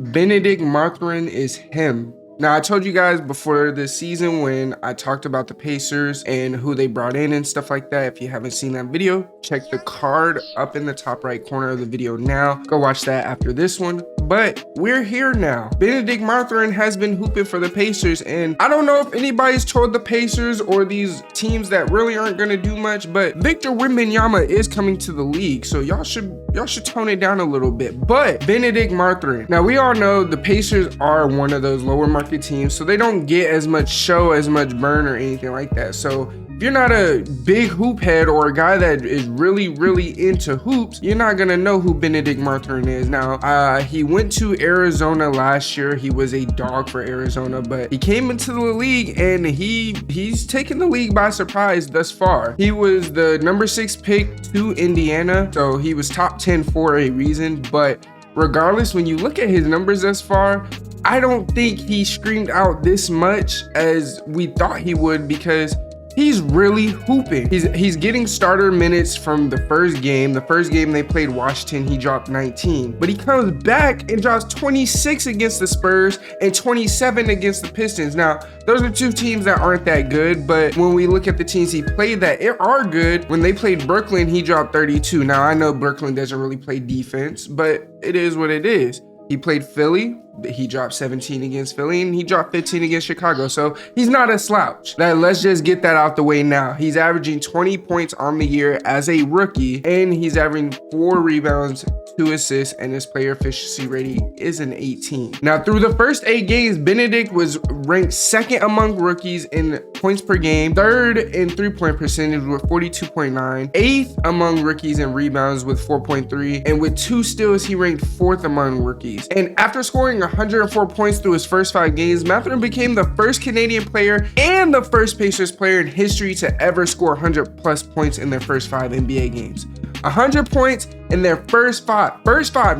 Bennedict Mathurin is him. Now, I told you guys before this season when I talked about the Pacers and who they brought in and stuff like that. If you haven't seen that video, check the card up in the top right corner of the video now. Go watch that after this one. But we're here now. Bennedict Mathurin has been hooping for the Pacers, and I don't know if anybody's told the Pacers or these teams that really aren't going to do much, but Victor Wembanyama is coming to the league, so y'all should tone it down a little bit. But Bennedict Mathurin, now we all know the Pacers are one of those lower market teams, so they don't get as much show, as much burn or anything like that. So if you're not a big hoop head or a guy that is really into hoops, you're not gonna know who Bennedict Mathurin is. Now, he went to Arizona last year. He was a dog for Arizona, but he came into the league and he's taken the league by surprise thus far. He was the number 6 pick to Indiana, so he was top 10 for a reason. But regardless, when you look at his numbers thus far, I don't think he screamed out this much as we thought he would, because he's really hooping. He's getting starter minutes from the first game. The first game they played Washington, he dropped 19. But he comes back and drops 26 against the Spurs and 27 against the Pistons. Now, those are two teams that aren't that good, but when we look at the teams he played that are good, when they played Brooklyn, he dropped 32. Now, I know Brooklyn doesn't really play defense, but it is what it is. He played Philly, he dropped 17 against Philly, and he dropped 15 against Chicago. So he's not a slouch. Let's just get that out the way now. He's averaging 20 points on the year as a rookie, and he's averaging 4 rebounds, 2 assists, and his player efficiency rating is an 18. Now, through the first 8 games, Bennedict was ranked 2nd among rookies in points per game, 3rd in 3-point percentage with 42.9, 8th among rookies in rebounds with 4.3, and with 2 steals, he ranked 4th among rookies. And after scoring 104 points through his first 5 games, Mathurin became the first Canadian player and the first Pacers player in history to ever score 100 plus points in their first 5 NBA games. 100 points in their first five,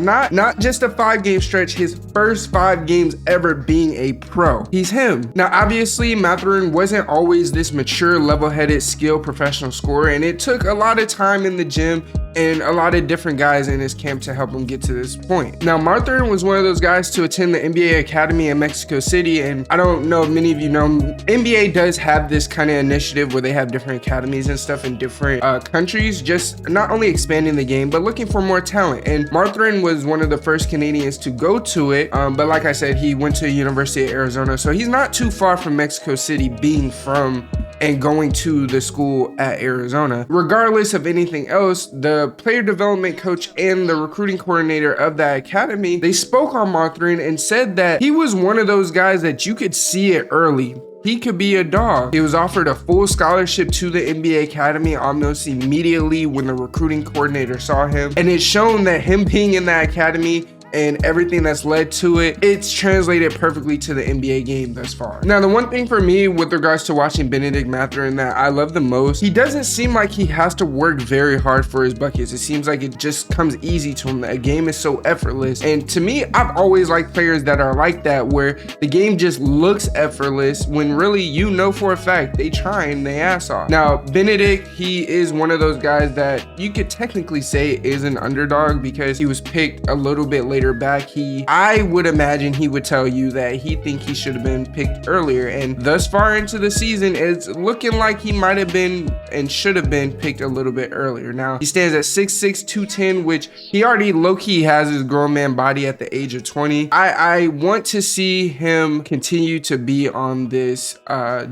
not just a 5-game stretch, his first 5 games ever being a pro. He's him. Now, obviously, Mathurin wasn't always this mature, level-headed, skilled professional scorer, and it took a lot of time in the gym and a lot of different guys in his camp to help him get to this point. Now, Mathurin was one of those guys to attend the NBA Academy in Mexico City, and I don't know if many of you know, NBA does have this kind of initiative where they have different academies and stuff in different countries, just not only expanding the game, but looking for more talent. And Mathurin was one of the first Canadians to go to it, but like I said, he went to University of Arizona, so he's not too far from Mexico City, being from and going to the school at Arizona. Regardless of anything else, the player development coach and the recruiting coordinator of that academy, they spoke on Mathurin and said that he was one of those guys that you could see it early. He could be a dog. He was offered a full scholarship to the NBA Academy almost immediately when the recruiting coordinator saw him. And it's shown that him being in that academy and everything that's led to it, it's translated perfectly to the NBA game thus far. Now, the one thing for me with regards to watching Bennedict Mathurin that I love the most, he doesn't seem like he has to work very hard for his buckets. It seems like it just comes easy to him. The game is so effortless. And to me, I've always liked players that are like that, where the game just looks effortless when really you know for a fact they trying their ass off. Now, Bennedict, he is one of those guys that you could technically say is an underdog because he was picked a little bit later back. I would imagine he would tell you that he think he should have been picked earlier, and thus far into the season, it's looking like he might have been and should have been picked a little bit earlier. Now, he stands at 6'6", 210, which he already low-key has his grown man body at the age of 20. I want to see him continue to be on this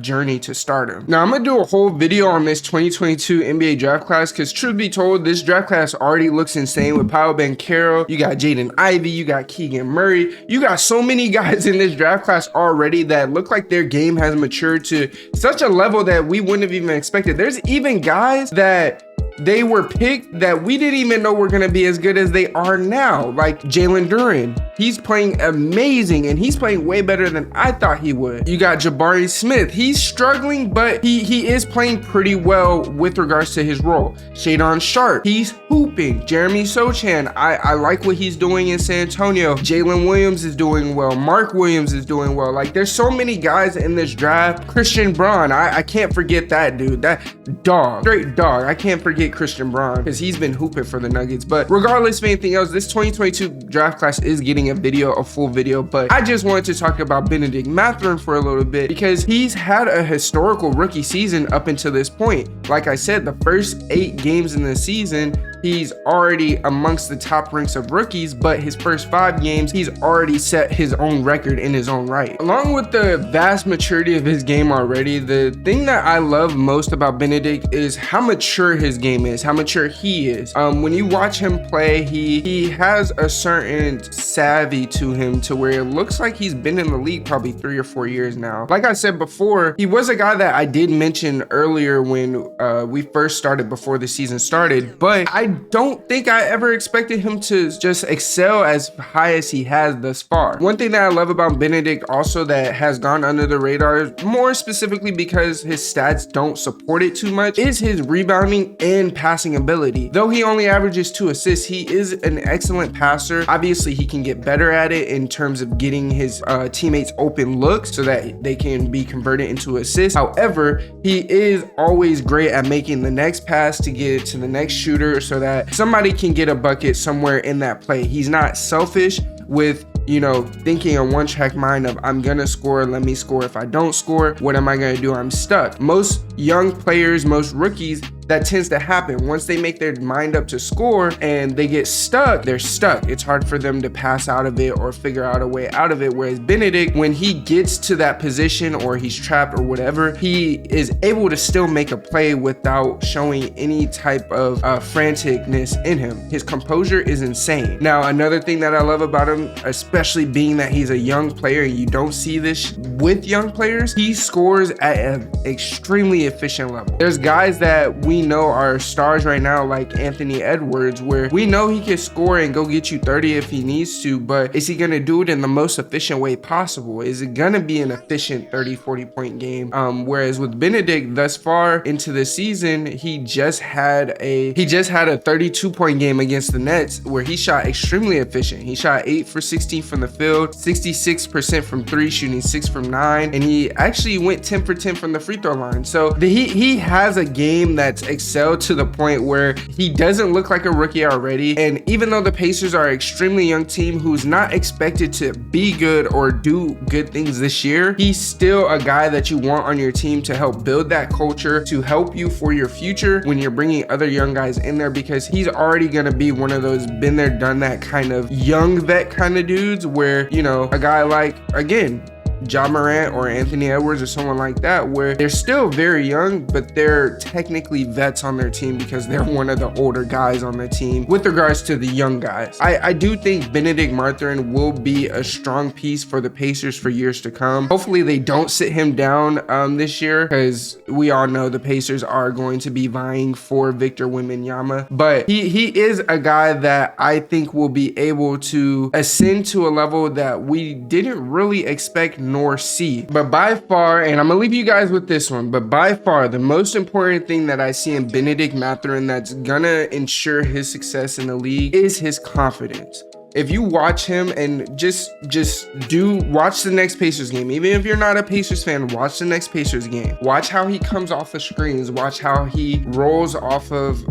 journey to stardom. Now, I'm gonna do a whole video on this 2022 NBA draft class, because truth be told, this draft class already looks insane with Paolo Banchero. You got Jaden Ivey, you got Keegan Murray. You got so many guys in this draft class already that look like their game has matured to such a level that we wouldn't have even expected. There's even guys that they were picked that we didn't even know were going to be as good as they are now, like Jalen Duren. He's playing amazing, and he's playing way better than I thought he would. You got Jabari Smith. He's struggling, but he is playing pretty well with regards to his role. Shadon Sharp, he's hooping. Jeremy Sochan, I like what he's doing in San Antonio. Jalen Williams is doing well. Mark Williams is doing well. Like, there's so many guys in this draft. Christian Braun, I can't forget that dude. That dog, straight dog. I can't forget Christian Braun because he's been hooping for the Nuggets. But regardless of anything else, this 2022 draft class is getting making a full video, but I just wanted to talk about Bennedict Mathurin for a little bit because he's had a historical rookie season up until this point. Like I said, the first 8 games in the season, he's already amongst the top ranks of rookies, but his first 5 games, he's already set his own record in his own right. Along with the vast maturity of his game already, the thing that I love most about Bennedict is how mature his game is, how mature he is. When you watch him play, he has a certain savvy to him to where it looks like he's been in the league probably 3 or 4 years now. Like I said before, he was a guy that I did mention earlier when we first started before the season started, but I don't think I ever expected him to just excel as high as he has thus far. One thing that I love about Bennedict also that has gone under the radar, more specifically because his stats don't support it too much, is his rebounding and passing ability. Though he only averages 2 assists, he is an excellent passer. Obviously, he can get better at it in terms of getting his teammates open looks so that they can be converted into assists. However, he is always great at making the next pass to get it to the next shooter so that somebody can get a bucket somewhere in that play. He's not selfish with, you know, thinking a one-track mind of I'm gonna score, let me score. If I don't score, what am I gonna do? I'm stuck. Most young players, most rookies, that tends to happen. Once they make their mind up to score and they get stuck, they're stuck. It's hard for them to pass out of it or figure out a way out of it. Whereas Bennedict, when he gets to that position or he's trapped or whatever, he is able to still make a play without showing any type of franticness in him. His composure is insane. Now, another thing that I love about him, especially being that he's a young player and you don't see this with young players, he scores at an extremely efficient level. There's guys that we know are stars right now like Anthony Edwards, where we know he can score and go get you 30 if he needs to, but is he going to do it in the most efficient way possible? Is it going to be an efficient 30-40 point game? Whereas with Bennedict thus far into the season, he just had a 32 point game against the Nets where he shot extremely efficient. He shot 8 for 16 from the field, 66% from 3, shooting 6 from 9, and he actually went 10 for 10 from the free throw line. So he has a game that's excelled to the point where he doesn't look like a rookie already. And even though the Pacers are an extremely young team who's not expected to be good or do good things this year, he's still a guy that you want on your team to help build that culture, to help you for your future when you're bringing other young guys in there, because he's already going to be one of those been there, done that kind of young vet kind of dudes where, you know, a guy like, again, Ja Morant or Anthony Edwards or someone like that, where they're still very young, but they're technically vets on their team because they're one of the older guys on the team with regards to the young guys. I do think Bennedict Mathurin will be a strong piece for the Pacers for years to come. Hopefully they don't sit him down this year, because we all know the Pacers are going to be vying for Victor Wembanyama, but he is a guy that I think will be able to ascend to a level that we didn't really expect nor see. But by far, and I'm gonna leave you guys with this one, but by far the most important thing that I see in Bennedict Mathurin that's gonna ensure his success in the league is his confidence. If you watch him and just watch the next Pacers game, even if you're not a Pacers fan, watch the next Pacers game. Watch how he comes off the screens. Watch how he rolls off of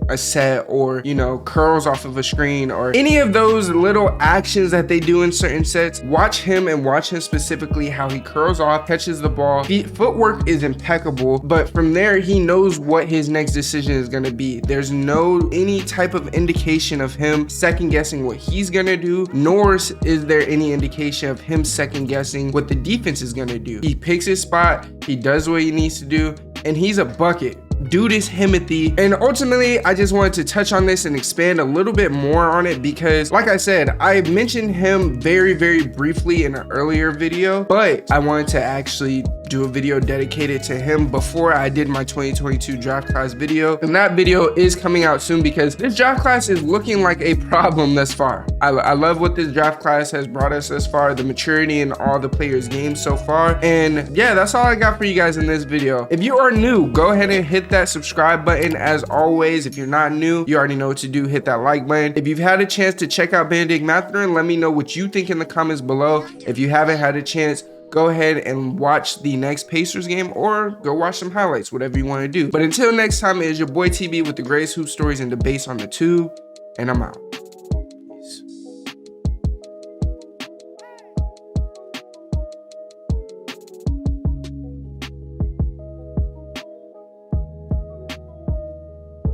a set, or, you know, curls off of a screen, or any of those little actions that they do in certain sets. Watch him, and watch him specifically how he curls off, catches the ball. Footwork is impeccable, but from there he knows what his next decision is going to be. There's no any type of indication of him second guessing what he's gonna do, nor is there any indication of him second guessing what the defense is gonna do. He picks his spot, he does what he needs to do, and he's a bucket. Dude is Himothy. And ultimately, I just wanted to touch on this and expand a little bit more on it because, like I said, I mentioned him very, very briefly in an earlier video, but I wanted to actually do a video dedicated to him before I did my 2022 draft class video. And that video is coming out soon because this draft class is looking like a problem thus far. I love what this draft class has brought us thus far, the maturity in all the players' games so far. And yeah, that's all I got for you guys in this video. If you are new, go ahead and hit that subscribe button. As always, if you're not new, you already know what to do. Hit that like button. If you've had a chance to check out Bennedict Mathurin, let me know what you think in the comments below. If you haven't had a chance, go ahead and watch the next Pacers game, or go watch some highlights, whatever you want to do. But until next time, it is your boy TB with the greatest hoop stories and debates on the tube, and I'm out.